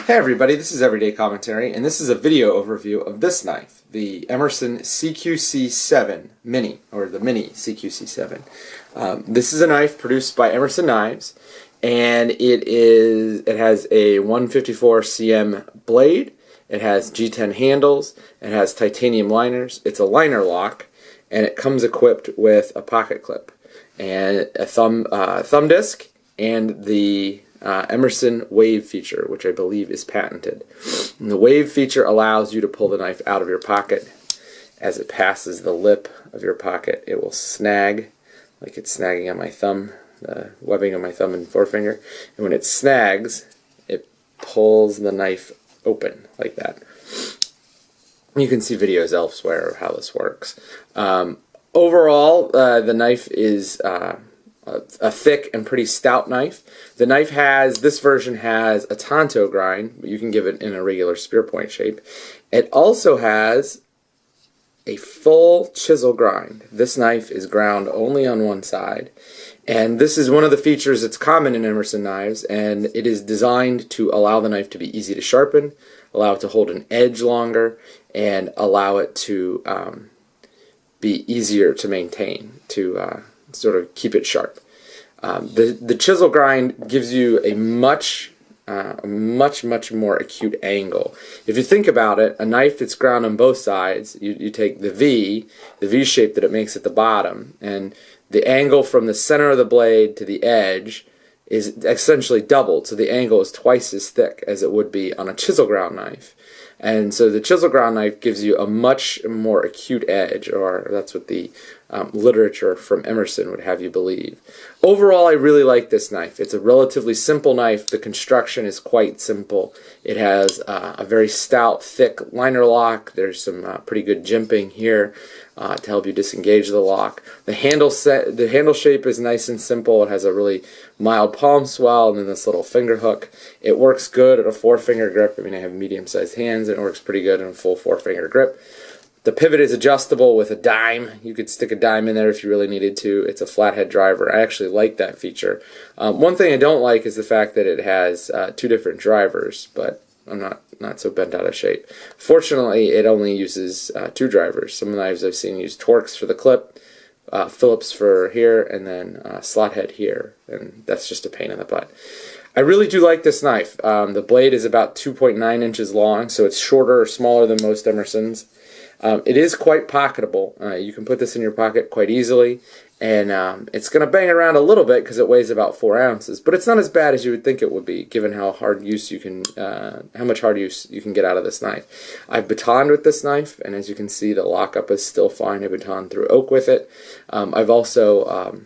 Hey everybody, this is Everyday Commentary, and this is a video overview of this knife, the Emerson CQC7 Mini, or the Mini CQC7. This is a knife produced by Emerson Knives, and it has a 154 cm blade, it has G10 handles, it has titanium liners, it's a liner lock, and it comes equipped with a pocket clip, and a thumb disc, and the Emerson wave feature, which I believe is patented. And the wave feature allows you to pull the knife out of your pocket. As it passes the lip of your pocket, it will snag, like it's snagging on my thumb, the webbing of my thumb and forefinger. And when it snags, it pulls the knife open like that. You can see videos elsewhere of how this works. Overall, the knife is a thick and pretty stout knife. The knife this version has a tanto grind, but you can give it in a regular spear point shape. It also has a full chisel grind. This knife is ground only on one side, and this is one of the features that's common in Emerson knives, and it is designed to allow the knife to be easy to sharpen, allow it to hold an edge longer, and allow it to be easier to maintain, to sort of keep it sharp. The chisel grind gives you a much more acute angle. If you think about it, a knife that's ground on both sides, you take the V shape that it makes at the bottom, and the angle from the center of the blade to the edge is essentially doubled, so the angle is twice as thick as it would be on a chisel ground knife. And so the chisel ground knife gives you a much more acute edge, or that's what the literature from Emerson would have you believe. Overall, I really like this knife. It's a relatively simple knife. The construction is quite simple. It has a very stout, thick liner lock. There's some pretty good jimping here to help you disengage the lock. The handle shape is nice and simple. It has a really mild palm swell and then this little finger hook. It works good at a forefinger grip. I mean, I have medium-sized hands, and it works pretty good in a full forefinger grip. The pivot is adjustable with a dime. You could stick a dime in there if you really needed to. It's a flathead driver. I actually like that feature. One thing I don't like is the fact that it has two different drivers, but I'm not so bent out of shape. Fortunately, it only uses two drivers. Some knives I've seen use Torx for the clip, Phillips for here, and then slot head here, and that's just a pain in the butt. I really do like this knife. The blade is about 2.9 inches long, so it's shorter or smaller than most Emersons. It is quite pocketable. You can put this in your pocket quite easily, and it's going to bang around a little bit because it weighs about 4 ounces, but it's not as bad as you would think it would be, given how much hard use you can get out of this knife. I've batoned with this knife, and as you can see, the lockup is still fine. I batoned through oak with it. I've also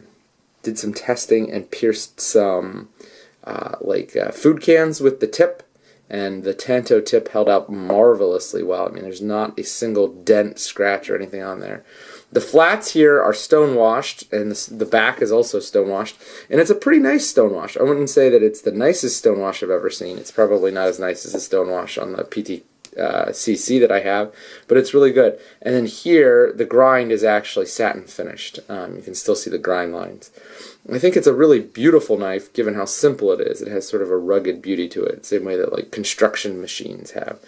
did some testing and pierced some food cans with the tip, and the tanto tip held out marvelously well. I mean, there's not a single dent, scratch, or anything on there. The flats here are stonewashed, and the back is also stonewashed, and it's a pretty nice stonewash. I wouldn't say that it's the nicest stonewash I've ever seen. It's probably not as nice as the stonewash on the CC that I have, but it's really good. And then here, the grind is actually satin finished. You can still see the grind lines. I think it's a really beautiful knife, given how simple it is. It has sort of a rugged beauty to it, same way that like construction machines have.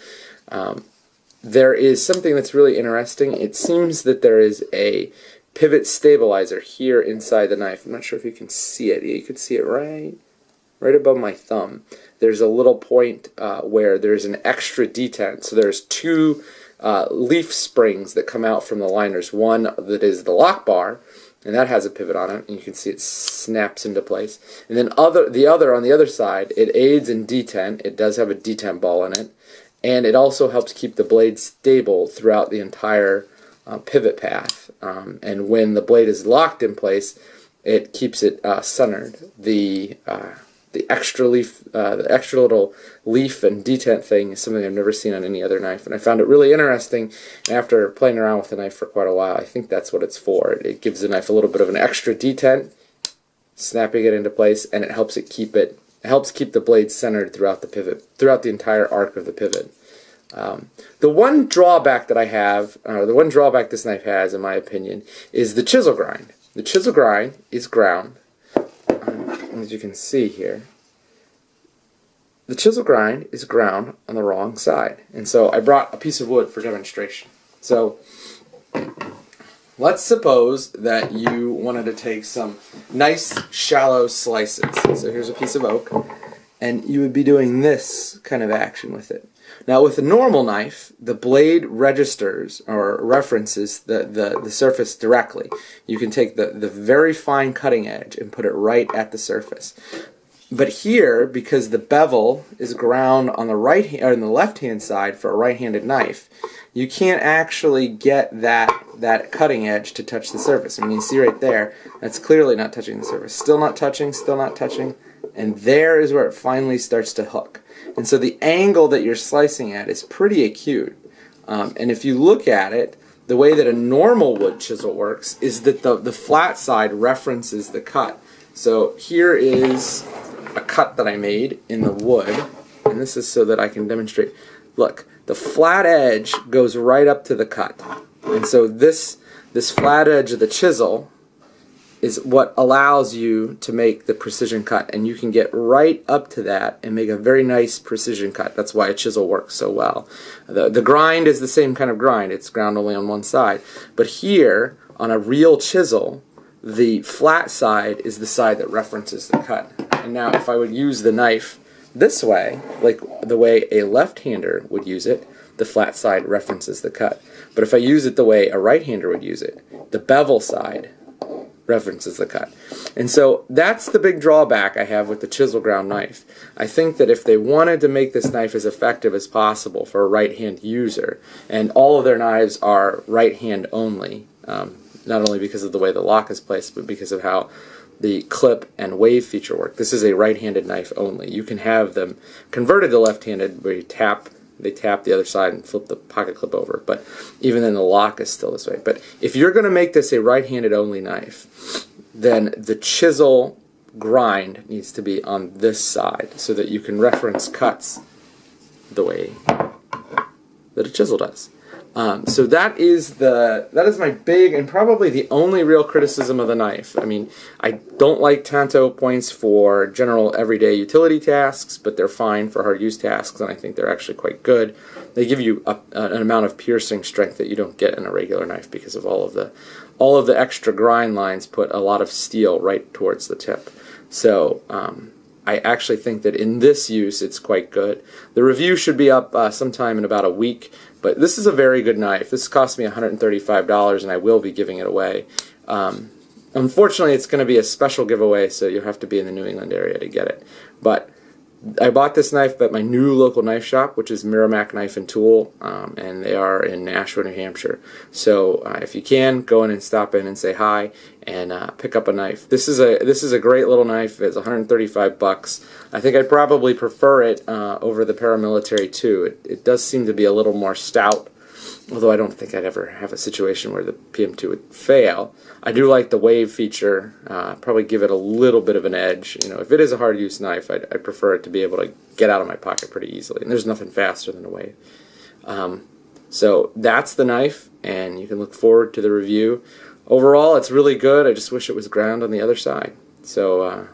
There is something that's really interesting. It seems that there is a pivot stabilizer here inside the knife. I'm not sure if you can see it. You can see it right above my thumb. There's a little point where there's an extra detent. So there's two leaf springs that come out from the liners. One that is the lock bar, and that has a pivot on it, and you can see it snaps into place. And then the other on the other side, it aids in detent. It does have a detent ball in it, and it also helps keep the blade stable throughout the entire pivot path. And when the blade is locked in place, it keeps it centered. The extra little leaf and detent thing is something I've never seen on any other knife, and I found it really interesting. And after playing around with the knife for quite a while, I think that's what it's for. It gives the knife a little bit of an extra detent, snapping it into place, and it helps keep the blade centered throughout the pivot, throughout the entire arc of the pivot. The one drawback that I have, the one drawback this knife has, in my opinion, is the chisel grind. The chisel grind is ground. As you can see here, the chisel grind is ground on the wrong side. And so I brought a piece of wood for demonstration. So let's suppose that you wanted to take some nice shallow slices. So here's a piece of oak, and you would be doing this kind of action with it. Now with a normal knife, the blade registers or references the surface directly. You can take the very fine cutting edge and put it right at the surface. But here, because the bevel is ground on the on the left-hand side for a right-handed knife, you can't actually get that cutting edge to touch the surface. I mean, you see right there, that's clearly not touching the surface. Still not touching, and there is where it finally starts to hook. And so the angle that you're slicing at is pretty acute. And if you look at it, the way that a normal wood chisel works is that the flat side references the cut. So here is a cut that I made in the wood, and this is so that I can demonstrate. Look, the flat edge goes right up to the cut, and so this flat edge of the chisel is what allows you to make the precision cut, and you can get right up to that and make a very nice precision cut. That's why a chisel works so well. The grind is the same kind of grind. It's ground only on one side, but here on a real chisel, the flat side is the side that references the cut. And now if I would use the knife this way, like the way a left-hander would use it, the flat side references the cut. But if I use it the way a right-hander would use it, the bevel side references the cut. And so that's the big drawback I have with the chisel ground knife. I think that if they wanted to make this knife as effective as possible for a right-hand user, and all of their knives are right-hand only, not only because of the way the lock is placed, but because of how the clip and wave feature work. This is a right-handed knife only. You can have them converted to left-handed where they tap the other side and flip the pocket clip over, but even then the lock is still this way. But if you're going to make this a right-handed only knife, then the chisel grind needs to be on this side so that you can reference cuts the way that a chisel does. So that is my big and probably the only real criticism of the knife. I mean, I don't like tanto points for general everyday utility tasks, but they're fine for hard use tasks, and I think they're actually quite good. They give you an amount of piercing strength that you don't get in a regular knife because of all of the extra grind lines put a lot of steel right towards the tip. So I actually think that in this use it's quite good. The review should be up sometime in about a week, but this is a very good knife. This cost me $135 and I will be giving it away. Unfortunately it's going to be a special giveaway, so you'll have to be in the New England area to get it. But I bought this knife at my new local knife shop, which is Merrimack Knife and Tool, and they are in Nashua, New Hampshire. So if you can, go in and stop in and say hi and pick up a knife. This is a great little knife. It's $135. I think I'd probably prefer it over the Paramilitary 2. It does seem to be a little more stout, although I don't think I'd ever have a situation where the PM2 would fail. I do like the wave feature. Probably give it a little bit of an edge. You know, if it is a hard use knife, I'd prefer it to be able to get out of my pocket pretty easily. And there's nothing faster than a wave. So that's the knife, and you can look forward to the review. Overall, it's really good. I just wish it was ground on the other side. So